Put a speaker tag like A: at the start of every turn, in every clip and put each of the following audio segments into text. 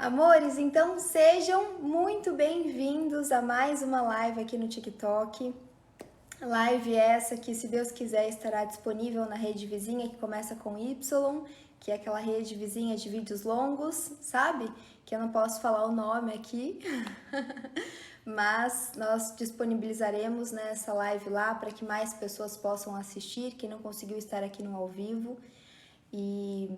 A: Amores, então sejam muito bem-vindos a mais uma live aqui no TikTok. Live essa que, se Deus quiser, estará disponível na rede vizinha que começa com Y, que é aquela rede vizinha de vídeos longos, sabe? Que eu não posso falar o nome aqui, mas nós disponibilizaremos nessa live lá para que mais pessoas possam assistir, quem não conseguiu estar aqui no ao vivo. E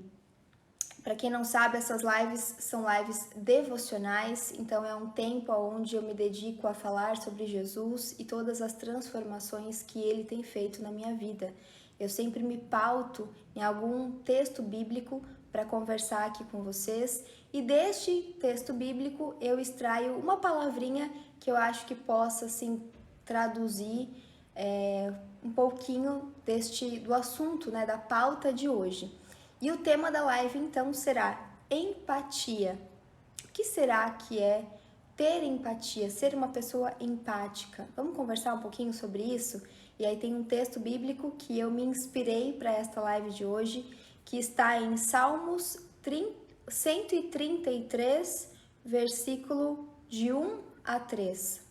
A: para quem não sabe, essas lives são lives devocionais, então é um tempo onde eu me dedico a falar sobre Jesus e todas as transformações que ele tem feito na minha vida. Eu sempre me pauto em algum texto bíblico para conversar aqui com vocês, e deste texto bíblico eu extraio uma palavrinha que eu acho que possa assim traduzir um pouquinho do assunto, né, da pauta de hoje. E o tema da live então será empatia. O que será que é ter empatia, ser uma pessoa empática? Vamos conversar um pouquinho sobre isso? E aí tem um texto bíblico que eu me inspirei para esta live de hoje, que está em Salmos 133, versículo de 1 a 3,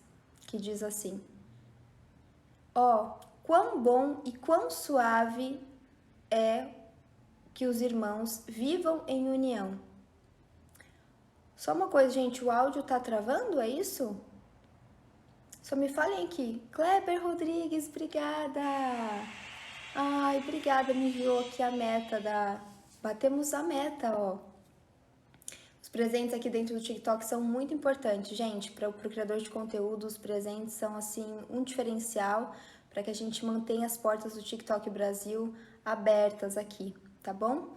A: que diz assim: Ó, quão bom e quão suave é que os irmãos vivam em união. Só uma coisa, gente, o áudio tá travando, é isso? Só me falem aqui. Kleber Rodrigues, obrigada! Ai, obrigada, me enviou aqui a meta da... Batemos a meta, ó. Os presentes aqui dentro do TikTok são muito importantes, gente. Para o criador de conteúdo, os presentes são, assim, um diferencial para que a gente mantenha as portas do TikTok Brasil abertas aqui, tá bom?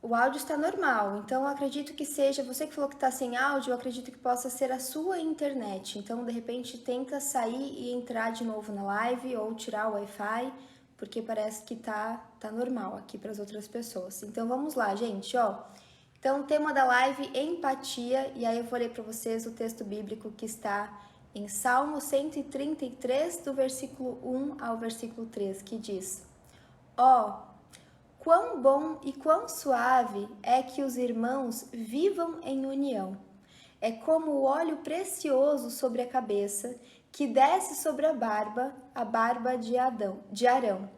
A: O áudio está normal, então eu acredito que seja, você que falou que está sem áudio, eu acredito que possa ser a sua internet. Então, de repente, tenta sair e entrar de novo na live ou tirar o Wi-Fi, porque parece que tá normal aqui para as outras pessoas. Então, vamos lá, gente, ó. Então, o tema da live, empatia, e aí eu vou ler para vocês o texto bíblico que está em Salmo 133, do versículo 1 ao versículo 3, que diz: Ó, quão bom e quão suave é que os irmãos vivam em união. É como o óleo precioso sobre a cabeça, que desce sobre a barba de Arão,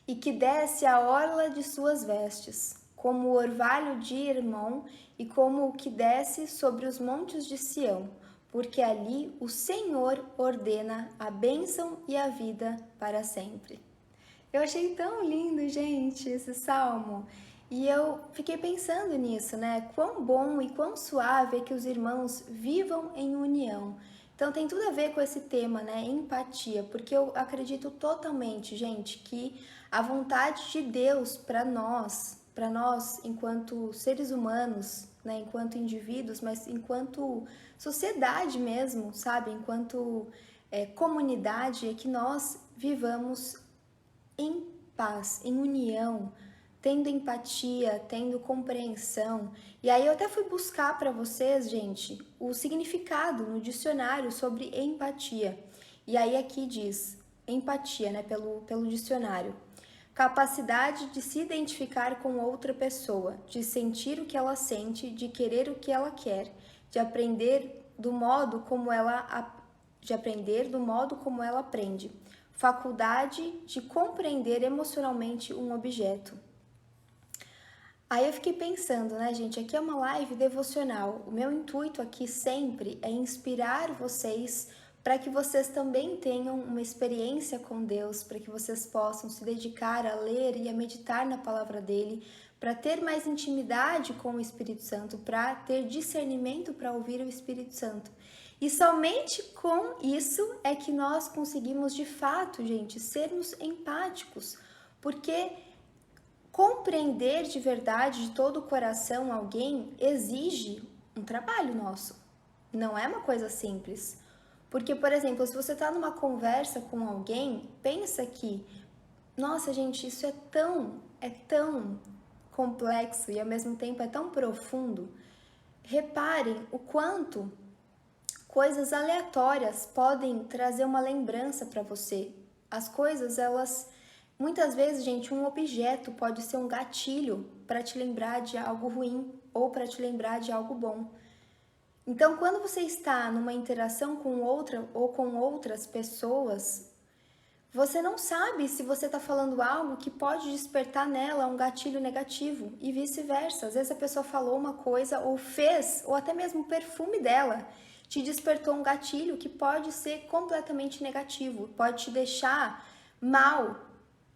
A: e que desce a orla de suas vestes, como o orvalho de Hermon e como o que desce sobre os montes de Sião, porque ali o Senhor ordena a bênção e a vida para sempre. Eu achei tão lindo, gente, esse salmo. E eu fiquei pensando nisso, né? Quão bom e quão suave é que os irmãos vivam em união. Então tem tudo a ver com esse tema, né? Empatia, porque eu acredito totalmente, gente, que a vontade de Deus para nós enquanto seres humanos, né, enquanto indivíduos, mas enquanto sociedade mesmo, sabe? Enquanto comunidade, é que nós vivamos em paz, em união, tendo empatia, tendo compreensão. E aí eu até fui buscar para vocês, gente, o significado no dicionário sobre empatia. E aí aqui diz, empatia, né, pelo dicionário. Capacidade de se identificar com outra pessoa, de sentir o que ela sente, de querer o que ela quer, de aprender do modo como ela aprende. Faculdade de compreender emocionalmente um objeto. Aí eu fiquei pensando, né, gente, aqui é uma live devocional. O meu intuito aqui sempre é inspirar vocês para que vocês também tenham uma experiência com Deus, para que vocês possam se dedicar a ler e a meditar na palavra dele, para ter mais intimidade com o Espírito Santo, para ter discernimento para ouvir o Espírito Santo. E somente com isso é que nós conseguimos de fato, gente, sermos empáticos, porque compreender de verdade, de todo o coração alguém exige um trabalho nosso. Não é uma coisa simples. Porque, por exemplo, se você está numa conversa com alguém, pensa que, nossa, gente, isso é tão complexo e ao mesmo tempo é tão profundo. Reparem o quanto coisas aleatórias podem trazer uma lembrança para você. As coisas, elas, muitas vezes, gente, um objeto pode ser um gatilho para te lembrar de algo ruim, ou para te lembrar de algo bom. Então, quando você está numa interação com outra ou com outras pessoas, você não sabe se você está falando algo que pode despertar nela um gatilho negativo e vice-versa. Às vezes a pessoa falou uma coisa ou fez, ou até mesmo o perfume dela te despertou um gatilho que pode ser completamente negativo, pode te deixar mal,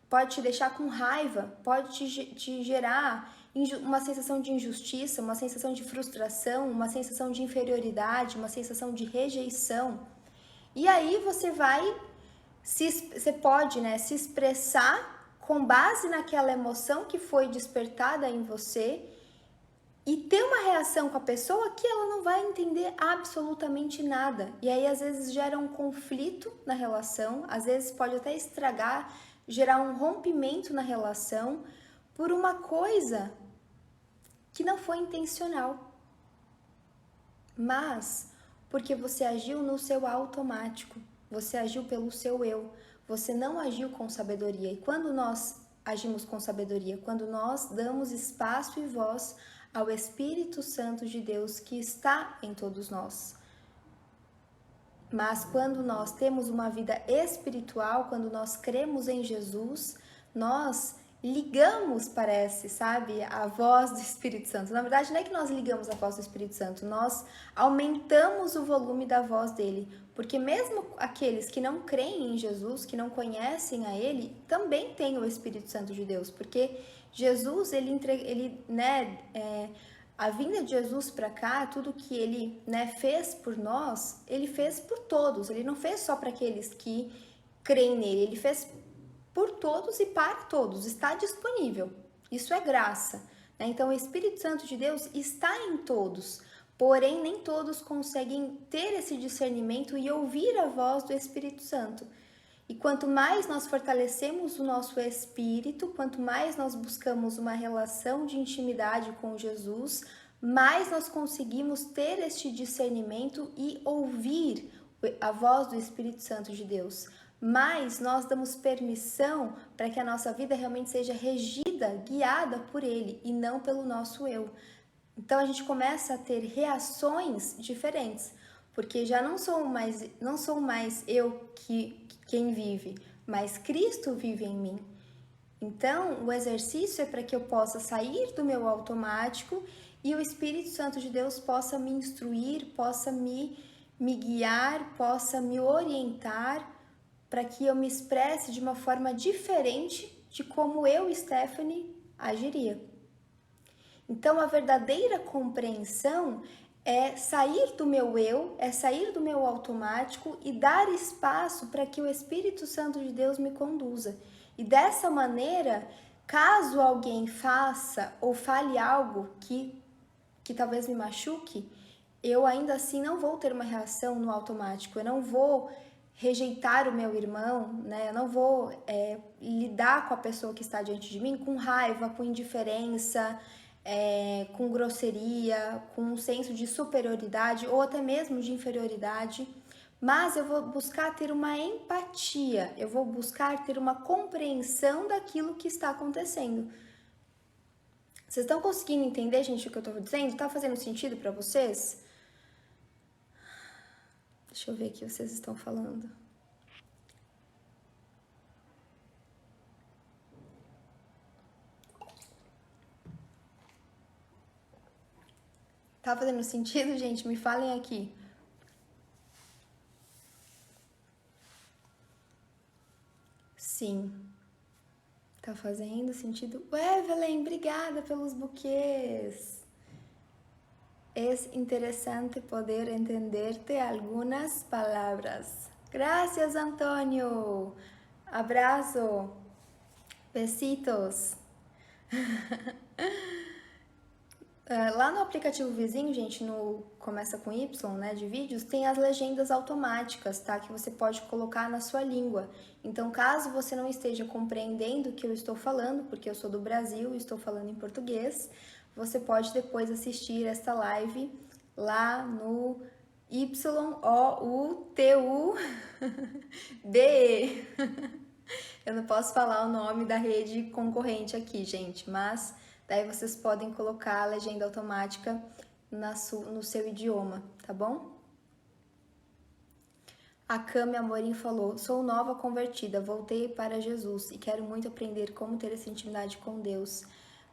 A: pode te deixar com raiva, pode te gerar uma sensação de injustiça, uma sensação de frustração, uma sensação de inferioridade, uma sensação de rejeição. E aí você pode, né, se expressar com base naquela emoção que foi despertada em você e ter uma reação com a pessoa que ela não vai entender absolutamente nada. E aí às vezes gera um conflito na relação, às vezes pode até estragar, gerar um rompimento na relação por uma coisa que não foi intencional. Mas porque você agiu no seu automático, você agiu pelo seu eu, você não agiu com sabedoria. E quando nós agimos com sabedoria, quando nós damos espaço e voz ao Espírito Santo de Deus que está em todos nós. Mas quando nós temos uma vida espiritual, quando nós cremos em Jesus, nós ligamos, parece, sabe, a voz do Espírito Santo. Na verdade, não é que nós ligamos a voz do Espírito Santo, nós aumentamos o volume da voz dele. Porque mesmo aqueles que não creem em Jesus, que não conhecem a ele, também têm o Espírito Santo de Deus. Porque Jesus, a vinda de Jesus para cá, tudo que ele, né, fez por nós, ele fez por todos. Ele não fez só para aqueles que creem nele, ele fez por todos e para todos, está disponível. Isso é graça, né? Então o Espírito Santo de Deus está em todos, porém nem todos conseguem ter esse discernimento e ouvir a voz do Espírito Santo. E quanto mais nós fortalecemos o nosso espírito, quanto mais nós buscamos uma relação de intimidade com Jesus, mais nós conseguimos ter este discernimento e ouvir a voz do Espírito Santo de Deus. Mas nós damos permissão para que a nossa vida realmente seja regida, guiada por Ele e não pelo nosso eu. Então a gente começa a ter reações diferentes, porque já não sou mais eu quem vive, mas Cristo vive em mim. Então o exercício é para que eu possa sair do meu automático e o Espírito Santo de Deus possa me instruir, possa me guiar, possa me orientar, para que eu me expresse de uma forma diferente de como eu, Stephanie, agiria. Então, a verdadeira compreensão é sair do meu eu, é sair do meu automático e dar espaço para que o Espírito Santo de Deus me conduza. E dessa maneira, caso alguém faça ou fale algo que talvez me machuque, eu ainda assim não vou ter uma reação no automático, eu não vou rejeitar o meu irmão, né? Eu não vou lidar com a pessoa que está diante de mim com raiva, com indiferença, com grosseria, com um senso de superioridade ou até mesmo de inferioridade, mas eu vou buscar ter uma empatia, eu vou buscar ter uma compreensão daquilo que está acontecendo. Vocês estão conseguindo entender, gente, o que eu estou dizendo? Tá fazendo sentido para vocês? Deixa eu ver o que vocês estão falando. Tá fazendo sentido, gente? Me falem aqui. Sim. Tá fazendo sentido? Evelyn, obrigada pelos buquês. Es interesante poder entenderte algunas palabras. Gracias, Antonio. Abrazo. Besitos. Lá no aplicativo vizinho, gente, no começa com Y, né, de vídeos, tem as legendas automáticas, tá? Que você pode colocar na sua língua. Então, caso você não esteja compreendendo o que eu estou falando, porque eu sou do Brasil e estou falando em português, você pode depois assistir esta live lá no YOUTUB. Eu não posso falar o nome da rede concorrente aqui, gente, mas Daí vocês podem colocar a legenda automática no seu idioma, tá bom? A Cami Amorim falou: sou nova convertida, voltei para Jesus e quero muito aprender como ter essa intimidade com Deus.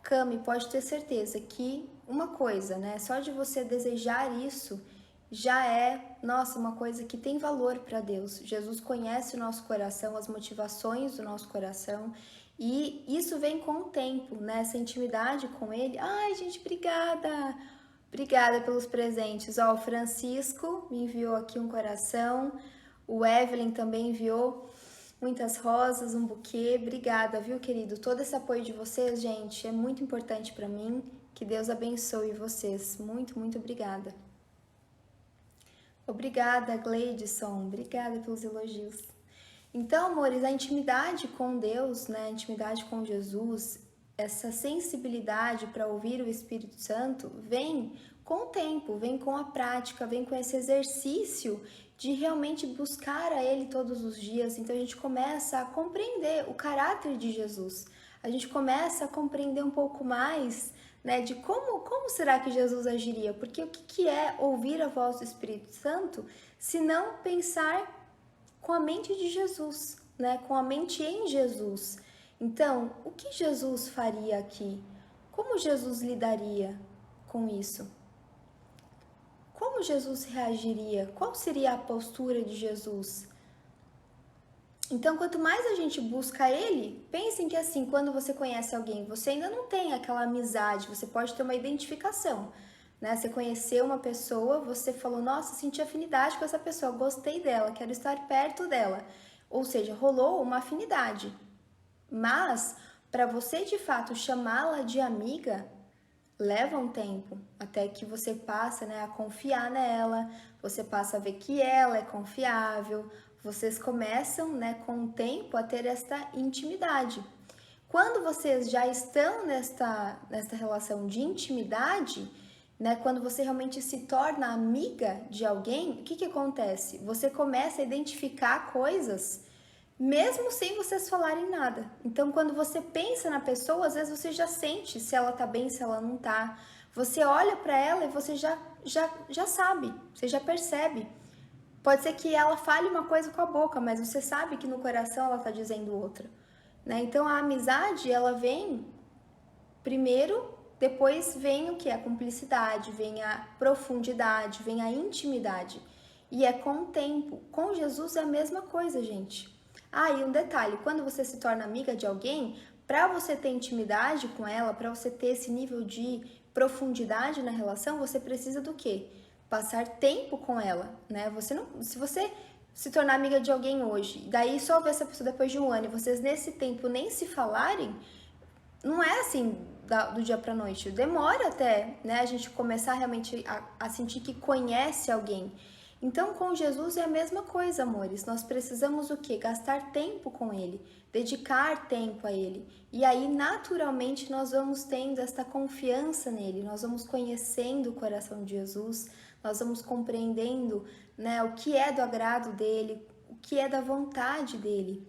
A: Cami, pode ter certeza que uma coisa, né? Só de você desejar isso já é, nossa, uma coisa que tem valor para Deus. Jesus conhece o nosso coração, as motivações do nosso coração, e isso vem com o tempo, né? Essa intimidade com Ele. Ai, gente, obrigada! Obrigada pelos presentes. Ó, o Francisco me enviou aqui um coração. O Evelyn também enviou muitas rosas, um buquê. Obrigada, viu, querido? Todo esse apoio de vocês, gente, é muito importante para mim. Que Deus abençoe vocês. Muito, muito obrigada. Obrigada, Gleidson. Obrigada pelos elogios. Então, amores, a intimidade com Deus, né? A intimidade com Jesus, essa sensibilidade para ouvir o Espírito Santo vem com o tempo, vem com a prática, vem com esse exercício de realmente buscar a Ele todos os dias. Então a gente começa a compreender o caráter de Jesus, a gente começa a compreender um pouco mais, né, de como será que Jesus agiria, porque o que é ouvir a voz do Espírito Santo se não pensar com a mente de Jesus, né, com a mente em Jesus. Então, o que Jesus faria aqui? Como Jesus lidaria com isso? Como Jesus reagiria? Qual seria a postura de Jesus? Então, quanto mais a gente busca Ele, pensem que assim, quando você conhece alguém, você ainda não tem aquela amizade, você pode ter uma identificação, né? Você conheceu uma pessoa, você falou, nossa, senti afinidade com essa pessoa, gostei dela, quero estar perto dela. Ou seja, rolou uma afinidade. Mas, para você de fato chamá-la de amiga, leva um tempo até que você passa, né, a confiar nela, você passa a ver que ela é confiável, vocês começam, né, com o tempo a ter esta intimidade. Quando vocês já estão nesta relação de intimidade, né, quando você realmente se torna amiga de alguém, o que acontece? Você começa a identificar coisas mesmo sem vocês falarem nada. Então, quando você pensa na pessoa, às vezes você já sente se ela tá bem, se ela não tá. Você olha para ela e você já sabe, você já percebe. Pode ser que ela fale uma coisa com a boca, mas você sabe que no coração ela tá dizendo outra, né? Então, a amizade, ela vem primeiro, depois vem o que? A cumplicidade, vem a profundidade, vem a intimidade. E é com o tempo. Com Jesus é a mesma coisa, gente. Ah, e um detalhe, quando você se torna amiga de alguém, para você ter intimidade com ela, para você ter esse nível de profundidade na relação, você precisa do quê? Passar tempo com ela, né? Você não, se você se tornar amiga de alguém hoje, daí só ver essa pessoa depois de um ano e vocês nesse tempo nem se falarem, não é assim do dia para noite. Demora até, né, a gente começar realmente a sentir que conhece alguém. Então, com Jesus é a mesma coisa, amores. Nós precisamos o quê? Gastar tempo com Ele, dedicar tempo a Ele. E aí, naturalmente, nós vamos tendo esta confiança nele, nós vamos conhecendo o coração de Jesus, nós vamos compreendendo, né, o que é do agrado dele, o que é da vontade dele.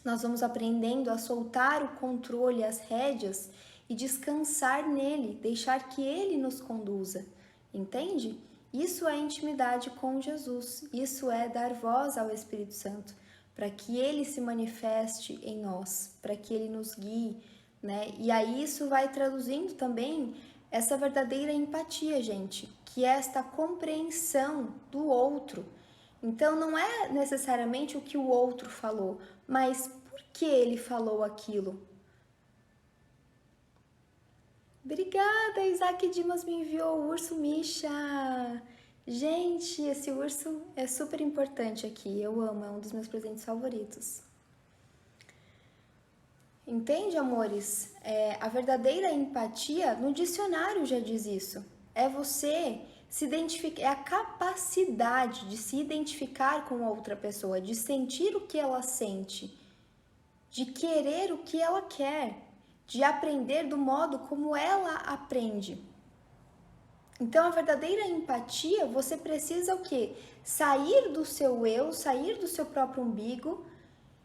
A: Nós vamos aprendendo a soltar o controle, as rédeas e descansar nele, deixar que ele nos conduza, entende? Isso é intimidade com Jesus, isso é dar voz ao Espírito Santo, para que ele se manifeste em nós, para que ele nos guie, né? E aí isso vai traduzindo também essa verdadeira empatia, gente, que é esta compreensão do outro. Então não é necessariamente o que o outro falou, mas por que ele falou aquilo. Obrigada, Isaac Dimas me enviou o urso Misha. Gente, esse urso é super importante aqui, eu amo, é um dos meus presentes favoritos. Entende, amores? A verdadeira empatia, no dicionário já diz isso. É você se identificar, é a capacidade de se identificar com outra pessoa, de sentir o que ela sente, de querer o que ela quer, de aprender do modo como ela aprende. Então, a verdadeira empatia, você precisa o quê? Sair do seu eu, sair do seu próprio umbigo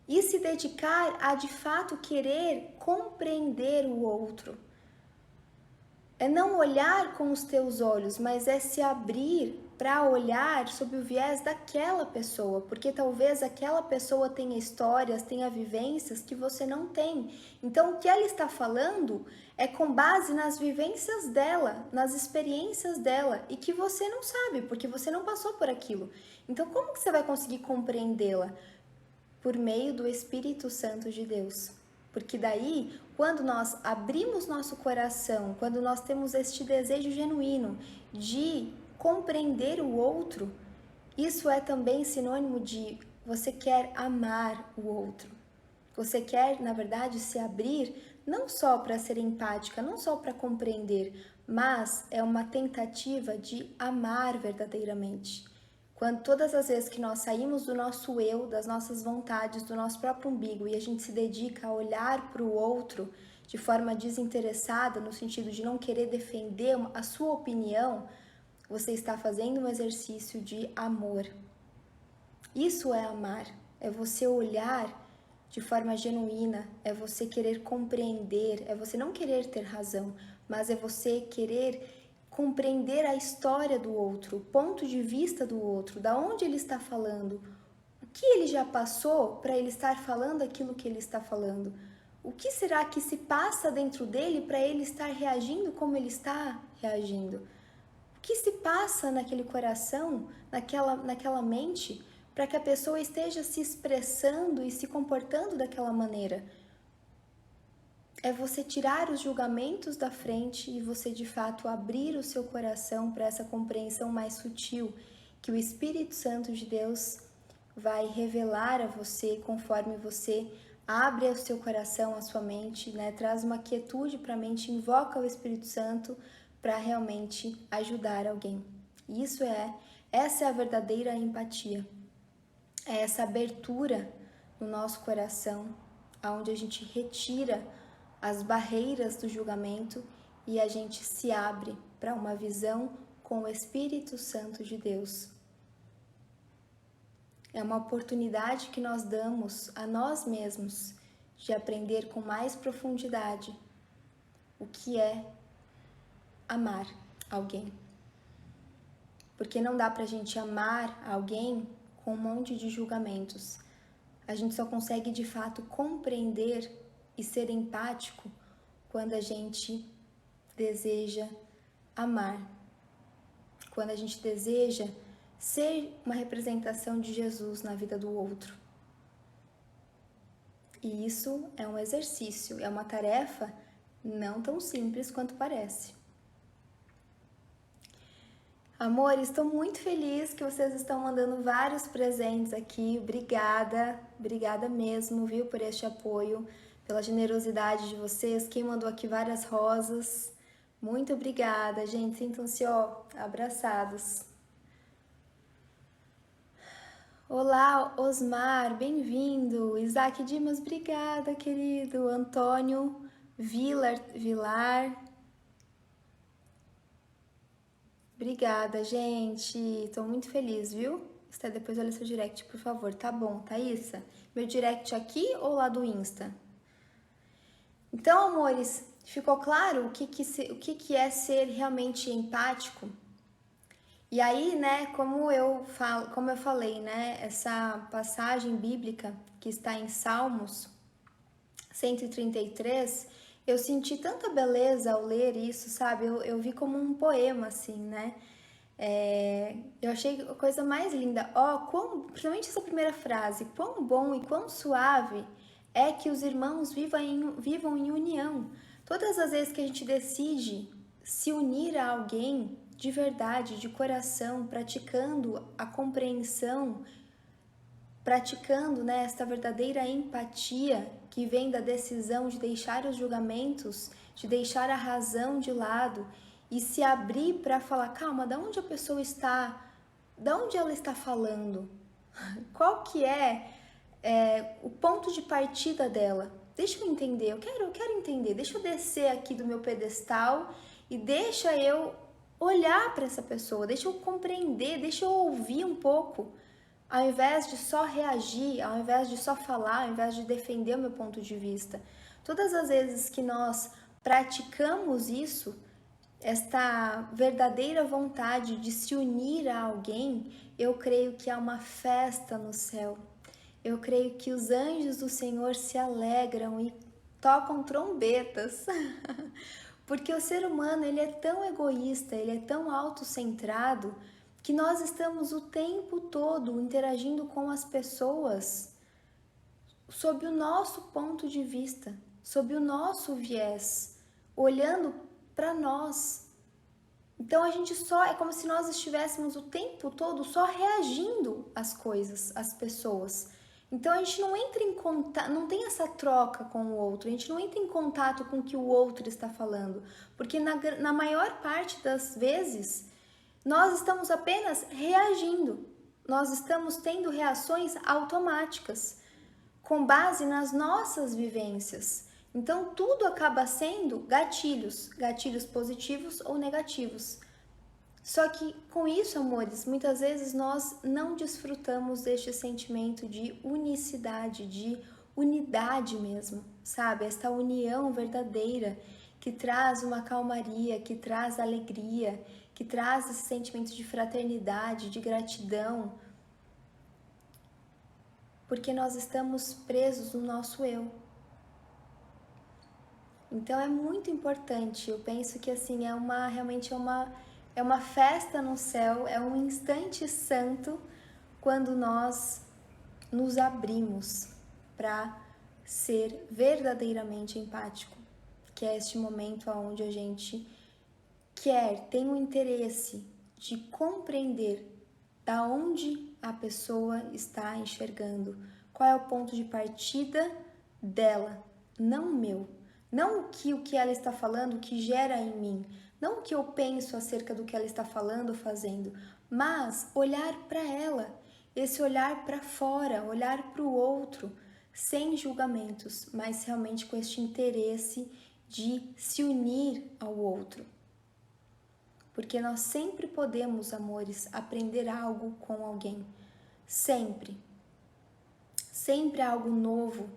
A: e se dedicar a, de fato, querer compreender o outro. É não olhar com os teus olhos, mas é se abrir para olhar sob o viés daquela pessoa, porque talvez aquela pessoa tenha histórias, tenha vivências que você não tem. Então, o que ela está falando é com base nas vivências dela, nas experiências dela, e que você não sabe, porque você não passou por aquilo. Então, como que você vai conseguir compreendê-la? Por meio do Espírito Santo de Deus. Porque daí, quando nós abrimos nosso coração, quando nós temos este desejo genuíno de compreender o outro, isso é também sinônimo de você quer amar o outro. Você quer, na verdade, se abrir não só para ser empática, não só para compreender, mas é uma tentativa de amar verdadeiramente. Quando todas as vezes que nós saímos do nosso eu, das nossas vontades, do nosso próprio umbigo e a gente se dedica a olhar para o outro de forma desinteressada, no sentido de não querer defender a sua opinião, você está fazendo um exercício de amor. Isso é amar, é você olhar de forma genuína, é você querer compreender, é você não querer ter razão, mas é você querer compreender a história do outro, o ponto de vista do outro, da onde ele está falando, o que ele já passou para ele estar falando aquilo que ele está falando. O que será que se passa dentro dele para ele estar reagindo como ele está reagindo? O que se passa naquele coração, naquela mente, para que a pessoa esteja se expressando e se comportando daquela maneira? É você tirar os julgamentos da frente e você de fato abrir o seu coração para essa compreensão mais sutil que o Espírito Santo de Deus vai revelar a você conforme você abre o seu coração, a sua mente, né? Traz uma quietude para a mente, invoca o Espírito Santo para realmente ajudar alguém. Essa é a verdadeira empatia. É essa abertura no nosso coração, onde a gente retira as barreiras do julgamento e a gente se abre para uma visão com o Espírito Santo de Deus. É uma oportunidade que nós damos a nós mesmos de aprender com mais profundidade o que é amar alguém. Porque não dá pra gente amar alguém com um monte de julgamentos. A gente só consegue de fato compreender e ser empático quando a gente deseja amar, quando a gente deseja ser uma representação de Jesus na vida do outro. E isso é um exercício, é uma tarefa não tão simples quanto parece. Amor, estou muito feliz que vocês estão mandando vários presentes aqui. Obrigada mesmo, viu, por este apoio, pela generosidade de vocês. Quem mandou aqui várias rosas, muito obrigada, gente. Sintam-se, abraçados. Olá, Osmar, bem-vindo. Isaac Dimas, obrigada, querido. Antônio Vilar. Obrigada, gente. Tô muito feliz, viu? Até depois olha seu direct, por favor. Tá bom, Thaísa? Meu direct aqui ou lá do Insta? Então, amores, ficou claro o que é ser realmente empático? E aí, né, como eu falei, né, essa passagem bíblica que está em Salmos 133, eu senti tanta beleza ao ler isso, sabe? Eu vi como um poema, assim, né? Eu achei a coisa mais linda. Principalmente essa primeira frase, quão bom e quão suave é que os irmãos vivam em união. Todas as vezes que a gente decide se unir a alguém de verdade, de coração, praticando a compreensão, praticando, né, esta verdadeira empatia que vem da decisão de deixar os julgamentos, de deixar a razão de lado e se abrir para falar, calma, da onde a pessoa está, da onde ela está falando, qual que é o ponto de partida dela. Deixa eu entender, eu quero entender, deixa eu descer aqui do meu pedestal e deixa eu olhar para essa pessoa, deixa eu compreender, deixa eu ouvir um pouco, ao invés de só reagir, ao invés de só falar, ao invés de defender o meu ponto de vista. Todas as vezes que nós praticamos isso, esta verdadeira vontade de se unir a alguém, eu creio que há uma festa no céu. Eu creio que os anjos do Senhor se alegram e tocam trombetas. Porque o ser humano, ele é tão egoísta, ele é tão autocentrado, que nós estamos o tempo todo interagindo com as pessoas sob o nosso ponto de vista, sob o nosso viés, olhando para nós. Então a gente só, é como se nós estivéssemos o tempo todo só reagindo às coisas, às pessoas. Então a gente não entra em contato, não tem essa troca com o outro, a gente não entra em contato com o que o outro está falando, porque na maior parte das vezes nós estamos apenas reagindo, nós estamos tendo reações automáticas com base nas nossas vivências. Então tudo acaba sendo gatilhos, gatilhos positivos ou negativos. Só que com isso, amores, muitas vezes nós não desfrutamos deste sentimento de unicidade, de unidade mesmo, sabe? Esta união verdadeira que traz uma calmaria, que traz alegria, que traz esse sentimento de fraternidade, de gratidão, porque nós estamos presos no nosso eu. Então é muito importante, eu penso que assim, realmente é uma festa no céu, é um instante santo quando nós nos abrimos para ser verdadeiramente empático, que é este momento onde a gente tem um interesse de compreender da onde a pessoa está enxergando, qual é o ponto de partida dela, não o meu. Não o que ela está falando, o que gera em mim, não o que eu penso acerca do que ela está falando ou fazendo, mas olhar para ela, esse olhar para fora, olhar para o outro, sem julgamentos, mas realmente com este interesse de se unir ao outro. Porque nós sempre podemos, amores, aprender algo com alguém. Sempre. Sempre há algo novo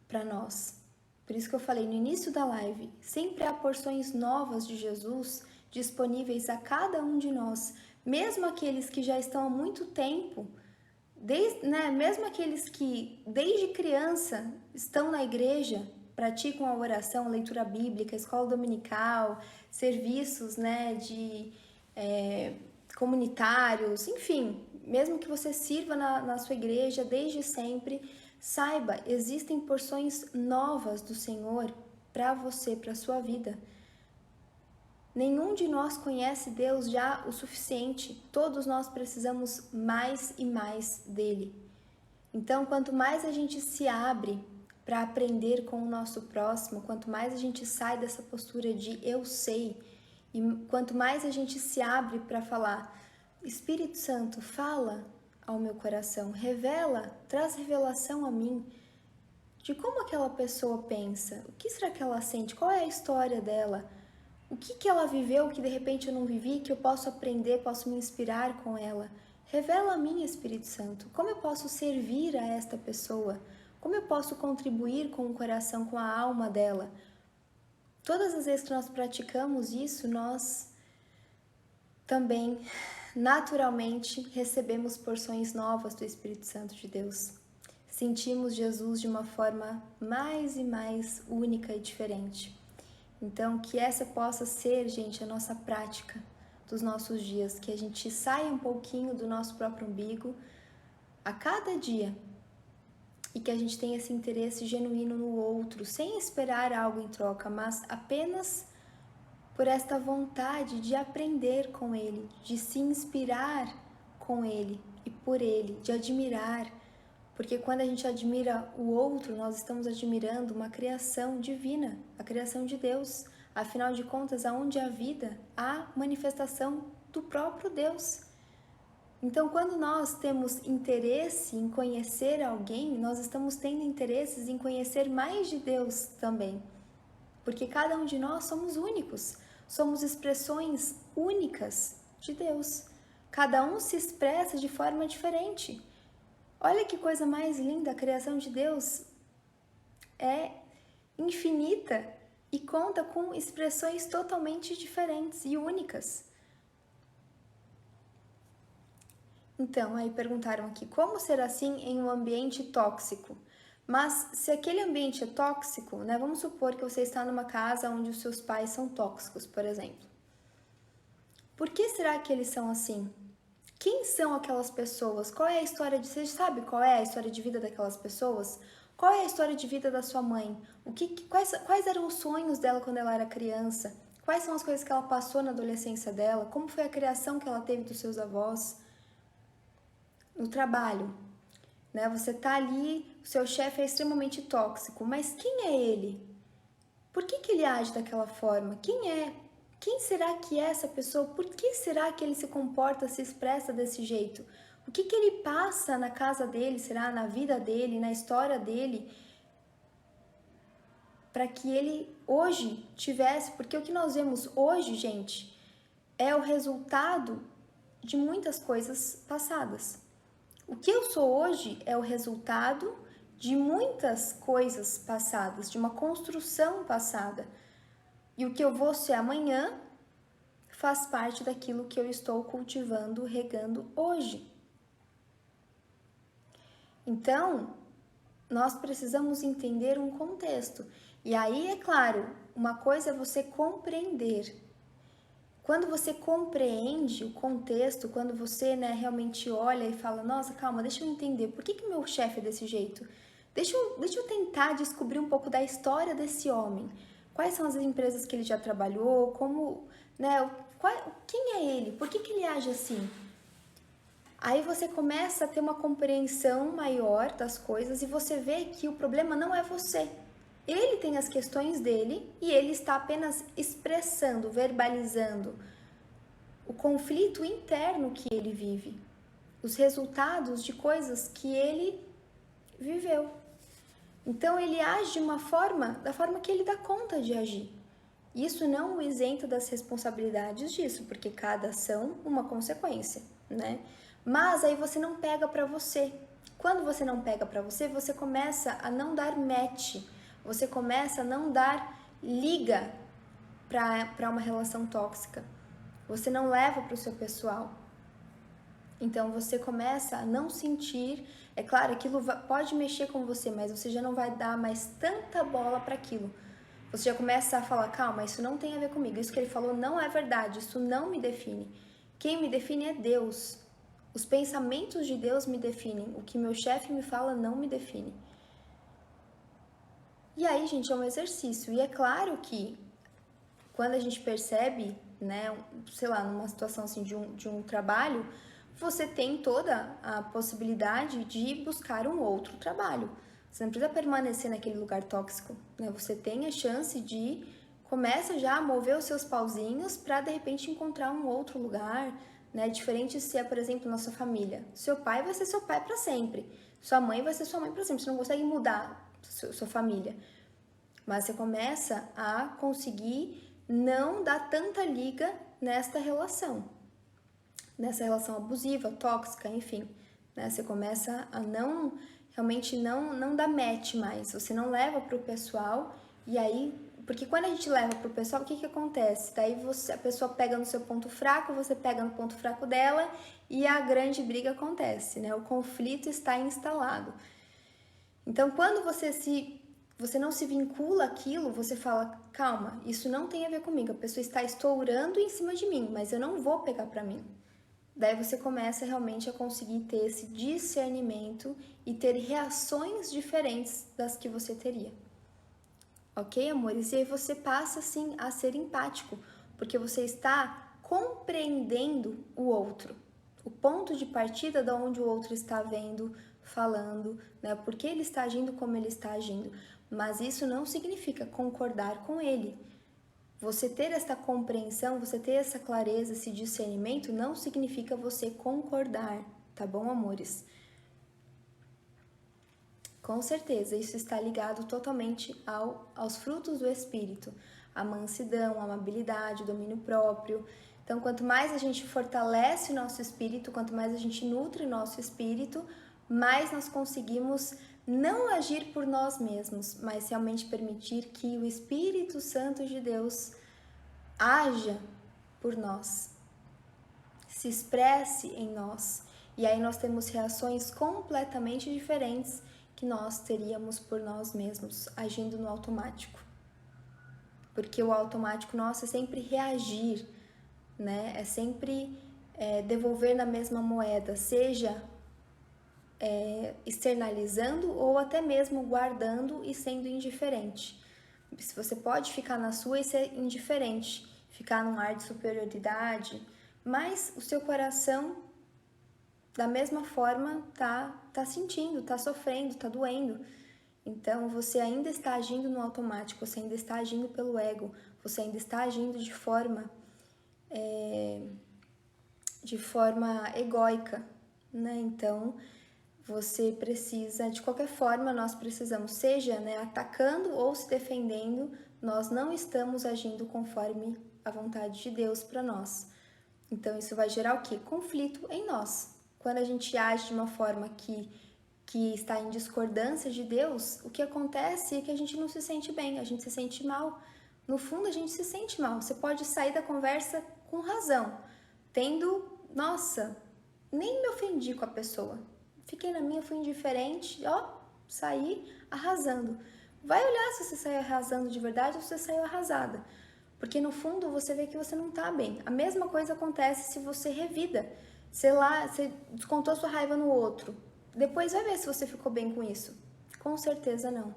A: para nós. Por isso que eu falei no início da live, sempre há porções novas de Jesus disponíveis a cada um de nós, mesmo aqueles que já estão há muito tempo, mesmo aqueles que desde criança estão na igreja, praticam a oração, leitura bíblica, escola dominical, serviços comunitários, enfim, mesmo que você sirva na sua igreja desde sempre, saiba, existem porções novas do Senhor para você, para a sua vida. Nenhum de nós conhece Deus já o suficiente, todos nós precisamos mais e mais dele. Então, quanto mais a gente se abre para aprender com o nosso próximo, quanto mais a gente sai dessa postura de eu sei, e quanto mais a gente se abre para falar, Espírito Santo, fala ao meu coração, revela, traz revelação a mim de como aquela pessoa pensa, o que será que ela sente, qual é a história dela, o que ela viveu que de repente eu não vivi, que eu posso aprender, posso me inspirar com ela. Revela a mim, Espírito Santo, como eu posso servir a esta pessoa, como eu posso contribuir com o coração, com a alma dela. Todas as vezes que nós praticamos isso, nós também naturalmente recebemos porções novas do Espírito Santo de Deus. Sentimos Jesus de uma forma mais e mais única e diferente. Então, que essa possa ser, gente, a nossa prática dos nossos dias, que a gente saia um pouquinho do nosso próprio umbigo a cada dia e que a gente tenha esse interesse genuíno no outro, sem esperar algo em troca, mas apenas por esta vontade de aprender com ele, de se inspirar com ele e por ele, de admirar, porque quando a gente admira o outro, nós estamos admirando uma criação divina, a criação de Deus. Afinal de contas, aonde há vida, há manifestação do próprio Deus. Então, quando nós temos interesse em conhecer alguém, nós estamos tendo interesses em conhecer mais de Deus também. Porque cada um de nós somos únicos, somos expressões únicas de Deus. Cada um se expressa de forma diferente. Olha que coisa mais linda, a criação de Deus é infinita. e conta com expressões totalmente diferentes e únicas. Então, aí perguntaram aqui, como ser assim em um ambiente tóxico? Mas se aquele ambiente é tóxico, né, vamos supor que você está numa casa onde os seus pais são tóxicos, por exemplo. Por que será que eles são assim? Quem são aquelas pessoas? Qual é a história de... Você sabe qual é a história de vida daquelas pessoas? Qual é a história de vida da sua mãe? Quais eram os sonhos dela quando ela era criança? Quais são as coisas que ela passou na adolescência dela? Como foi a criação que ela teve dos seus avós? No trabalho, né? Você tá ali, o seu chefe é extremamente tóxico, mas quem é ele? Por que ele age daquela forma? Quem é? Quem será que é essa pessoa? Por que será que ele se comporta, se expressa desse jeito? O que ele passa na casa dele, será na vida dele, na história dele, para que ele hoje tivesse? Porque o que nós vemos hoje, gente, é o resultado de muitas coisas passadas. O que eu sou hoje é o resultado de muitas coisas passadas, de uma construção passada. E o que eu vou ser amanhã faz parte daquilo que eu estou cultivando, regando hoje. Então, nós precisamos entender um contexto. E aí, é claro, uma coisa é você compreender. Quando você compreende o contexto, quando você, né, realmente olha e fala, nossa, calma, deixa eu entender, por que meu chefe é desse jeito? Deixa eu tentar descobrir um pouco da história desse homem. Quais são as empresas que ele já trabalhou, como, né, quem é ele? Por que ele age assim? Aí você começa a ter uma compreensão maior das coisas e você vê que o problema não é você. Ele tem as questões dele e ele está apenas expressando, verbalizando o conflito interno que ele vive, os resultados de coisas que ele viveu. Então ele age de uma forma, da forma que ele dá conta de agir. Isso não o isenta das responsabilidades disso, porque cada ação uma consequência, né? Mas aí você não pega para você. Quando você não pega para você, você começa a não dar match, você começa a não dar liga para uma relação tóxica. Você não leva para o seu pessoal. Então você começa a não sentir, é claro, aquilo pode mexer com você, mas você já não vai dar mais tanta bola para aquilo. Você já começa a falar, calma, isso não tem a ver comigo, isso que ele falou não é verdade, isso não me define. Quem me define é Deus. Os pensamentos de Deus me definem, o que meu chefe me fala não me define. E aí, gente, é um exercício. E é claro que quando a gente percebe, né, sei lá, numa situação assim de um trabalho, você tem toda a possibilidade de buscar um outro trabalho. Você não precisa permanecer naquele lugar tóxico, né? Você tem a chance de começa já a mover os seus pauzinhos para de repente encontrar um outro lugar, né? Diferente se é, por exemplo, na sua família. Seu pai vai ser seu pai para sempre. Sua mãe vai ser sua mãe para sempre. Você não consegue mudar sua família. Mas você começa a conseguir não dar tanta liga nessa relação abusiva, tóxica, enfim, né? Você começa a não, realmente não dar match mais, você não leva para o pessoal, e aí, porque quando a gente leva para o pessoal, o que acontece? Daí a pessoa pega no seu ponto fraco, você pega no ponto fraco dela, e a grande briga acontece, né? O conflito está instalado. Então, quando você não se vincula àquilo, você fala, calma, isso não tem a ver comigo, a pessoa está estourando em cima de mim, mas eu não vou pegar para mim. Daí você começa realmente a conseguir ter esse discernimento e ter reações diferentes das que você teria. Ok, amores? E aí você passa, assim, a ser empático, porque você está compreendendo o outro. O ponto de partida de onde o outro está vendo, falando, né? Por que ele está agindo como ele está agindo. Mas isso não significa concordar com ele. Você ter essa compreensão, você ter essa clareza, esse discernimento, não significa você concordar, tá bom, amores? Com certeza, isso está ligado totalmente aos frutos do Espírito, a mansidão, a amabilidade, o domínio próprio. Então, quanto mais a gente fortalece o nosso espírito, quanto mais a gente nutre o nosso espírito, mais nós conseguimos não agir por nós mesmos, mas realmente permitir que o Espírito Santo de Deus haja por nós, se expresse em nós. E aí nós temos reações completamente diferentes que nós teríamos por nós mesmos, agindo no automático. Porque o automático nosso é sempre reagir, né? É sempre devolver na mesma moeda, seja externalizando ou até mesmo guardando e sendo indiferente. Se você pode ficar na sua e ser indiferente, ficar num ar de superioridade, mas o seu coração, da mesma forma, tá sentindo, tá sofrendo, tá doendo. Então, você ainda está agindo no automático, você ainda está agindo pelo ego, você ainda está agindo de forma egóica, né? Então, você precisa, de qualquer forma, nós precisamos, seja atacando ou se defendendo, nós não estamos agindo conforme a vontade de Deus para nós. Então, isso vai gerar o quê? Conflito em nós. Quando a gente age de uma forma que está em discordância de Deus, o que acontece é que a gente não se sente bem, a gente se sente mal. No fundo, a gente se sente mal. Você pode sair da conversa com razão, nossa, nem me ofendi com a pessoa. Fiquei na minha, fui indiferente, saí arrasando. Vai olhar se você saiu arrasando de verdade ou se você saiu arrasada. Porque no fundo você vê que você não tá bem. A mesma coisa acontece se você revida. Sei lá, você descontou sua raiva no outro. Depois vai ver se você ficou bem com isso. Com certeza não.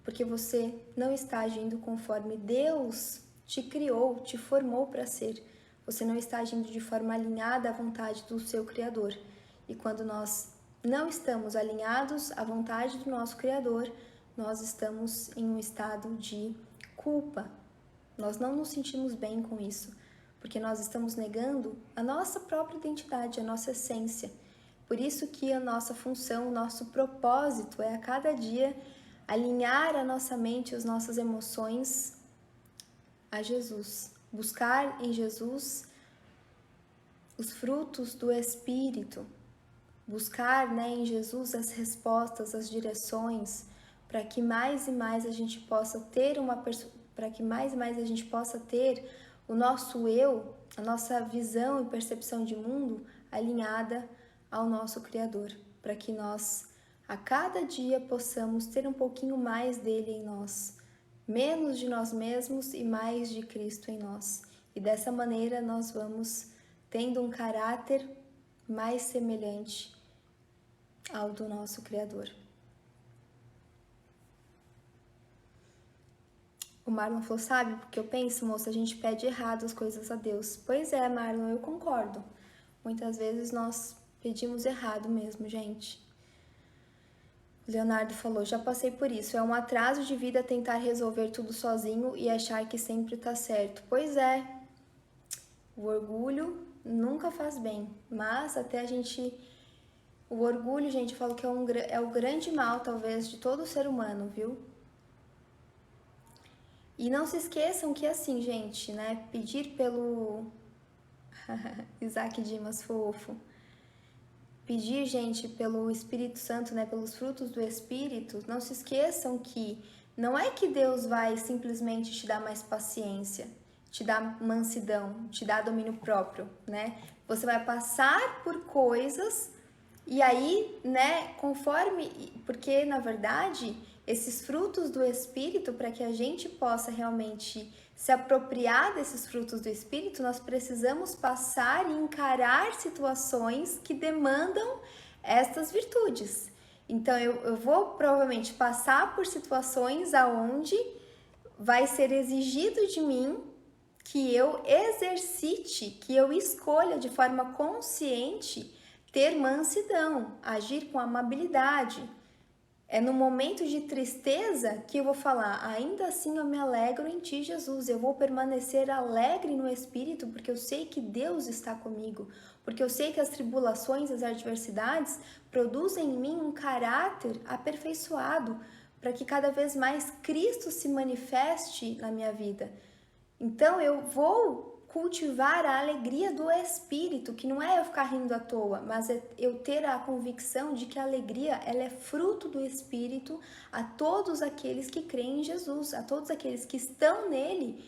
A: Porque você não está agindo conforme Deus te criou, te formou para ser. Você não está agindo de forma alinhada à vontade do seu Criador. E quando nós não estamos alinhados à vontade do nosso Criador, nós estamos em um estado de culpa. Nós não nos sentimos bem com isso, porque nós estamos negando a nossa própria identidade, a nossa essência. Por isso que a nossa função, o nosso propósito é a cada dia alinhar a nossa mente, as nossas emoções a Jesus. Buscar em Jesus os frutos do Espírito. Buscar em Jesus as respostas, as direções, para que mais e mais a gente possa ter o nosso eu, a nossa visão e percepção de mundo alinhada ao nosso Criador, para que nós a cada dia possamos ter um pouquinho mais dele em nós, menos de nós mesmos e mais de Cristo em nós. E dessa maneira nós vamos tendo um caráter mais semelhante ao do nosso Criador. O Marlon falou, sabe, porque eu penso, moça, a gente pede errado as coisas a Deus. Pois é, Marlon, eu concordo. Muitas vezes nós pedimos errado mesmo, gente. O Leonardo falou, já passei por isso. É um atraso de vida tentar resolver tudo sozinho e achar que sempre tá certo. Pois é, o orgulho nunca faz bem, mas até a gente... O orgulho, gente, eu falo que é o grande mal, talvez, de todo ser humano, viu? E não se esqueçam que assim, gente, pedir pelo... Isaac Dimas, fofo. Pedir, gente, pelo Espírito Santo, pelos frutos do Espírito, não se esqueçam que não é que Deus vai simplesmente te dar mais paciência, te dar mansidão, te dar domínio próprio, Você vai passar por coisas e aí, conforme... Porque, na verdade, esses frutos do Espírito, para que a gente possa realmente se apropriar desses frutos do Espírito, nós precisamos passar e encarar situações que demandam estas virtudes. Então, eu vou provavelmente passar por situações aonde vai ser exigido de mim que eu exercite, que eu escolha de forma consciente ter mansidão, agir com amabilidade. É no momento de tristeza que eu vou falar, ainda assim eu me alegro em ti, Jesus. Eu vou permanecer alegre no Espírito, porque eu sei que Deus está comigo. Porque eu sei que as tribulações, as adversidades produzem em mim um caráter aperfeiçoado, para que cada vez mais Cristo se manifeste na minha vida. Então eu vou cultivar a alegria do Espírito, que não é eu ficar rindo à toa, mas é eu ter a convicção de que a alegria ela é fruto do Espírito a todos aqueles que creem em Jesus, a todos aqueles que estão nele.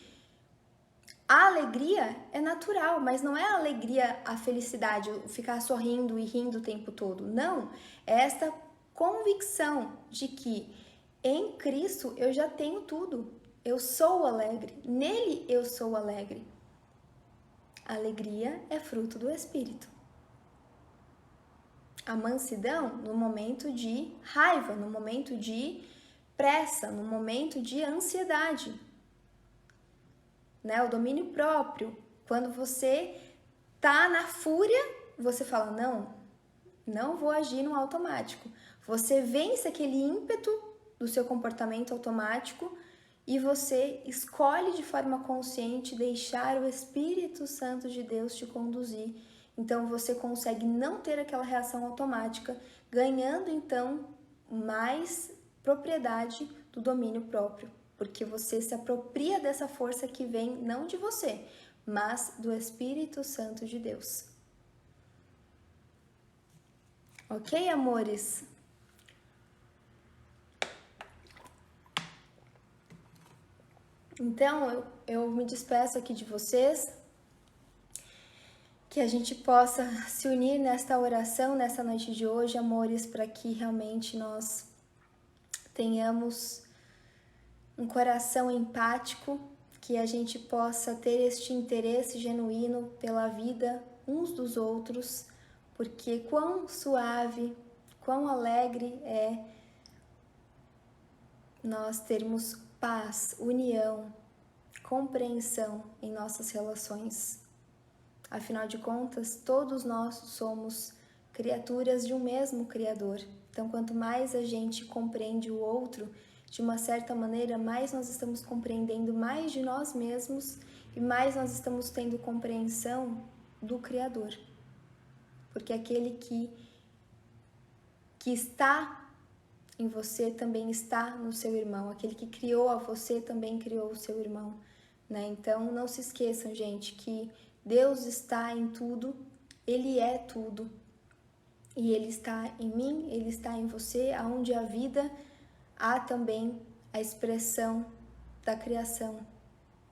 A: A alegria é natural, mas não é a alegria, a felicidade, ficar sorrindo e rindo o tempo todo. Não, é esta convicção de que em Cristo eu já tenho tudo. Eu sou alegre, nele eu sou alegre. A alegria é fruto do Espírito. A mansidão no momento de raiva, no momento de pressa, no momento de ansiedade. Né? O domínio próprio, quando você tá na fúria, você fala, não vou agir no automático. Você vence aquele ímpeto do seu comportamento automático e você escolhe de forma consciente deixar o Espírito Santo de Deus te conduzir. Então você consegue não ter aquela reação automática, ganhando então mais propriedade do domínio próprio, porque você se apropria dessa força que vem não de você, mas do Espírito Santo de Deus. Ok, amores? Então, eu me despeço aqui de vocês, que a gente possa se unir nesta oração, nessa noite de hoje, amores, para que realmente nós tenhamos um coração empático, que a gente possa ter este interesse genuíno pela vida uns dos outros, porque quão suave, quão alegre é nós termos paz, união, compreensão em nossas relações. Afinal de contas, todos nós somos criaturas de um mesmo Criador. Então, quanto mais a gente compreende o outro, de uma certa maneira, mais nós estamos compreendendo mais de nós mesmos e mais nós estamos tendo compreensão do Criador. Porque aquele que está em você também está no seu irmão. Aquele que criou a você também criou o seu irmão, né? Então, não se esqueçam, gente, que Deus está em tudo, Ele é tudo. E Ele está em mim, Ele está em você, aonde há vida, há também a expressão da criação,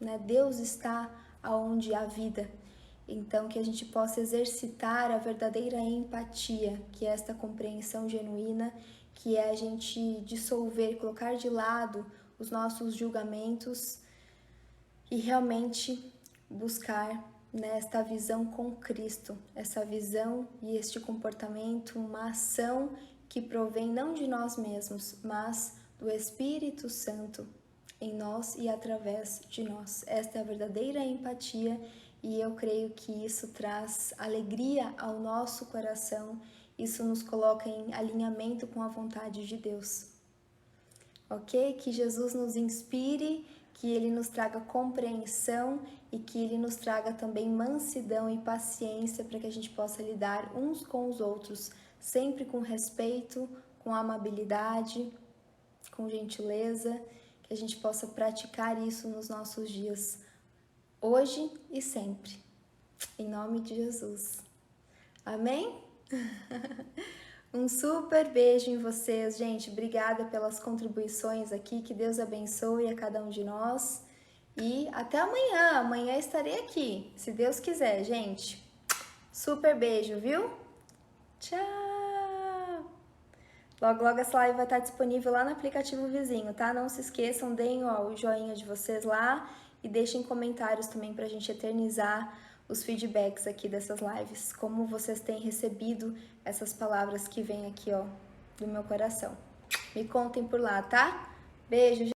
A: né? Deus está aonde há vida. Então, que a gente possa exercitar a verdadeira empatia, que é esta compreensão genuína, que é a gente dissolver, colocar de lado os nossos julgamentos e realmente buscar nesta visão com Cristo, essa visão e este comportamento, uma ação que provém não de nós mesmos, mas do Espírito Santo em nós e através de nós. Esta é a verdadeira empatia e eu creio que isso traz alegria ao nosso coração, isso nos coloca em alinhamento com a vontade de Deus. Ok? Que Jesus nos inspire, que Ele nos traga compreensão e que Ele nos traga também mansidão e paciência para que a gente possa lidar uns com os outros, sempre com respeito, com amabilidade, com gentileza, que a gente possa praticar isso nos nossos dias, hoje e sempre. Em nome de Jesus. Amém? Um super beijo em vocês, gente. Obrigada pelas contribuições aqui. Que Deus abençoe a cada um de nós. E até amanhã. Amanhã estarei aqui, se Deus quiser, gente. Super beijo, viu? Tchau! Logo, logo essa live vai estar disponível lá no aplicativo vizinho, tá? Não se esqueçam, deem o joinha de vocês lá e deixem comentários também pra gente eternizar os feedbacks aqui dessas lives, como vocês têm recebido essas palavras que vêm aqui, ó, do meu coração. Me contem por lá, tá? Beijo!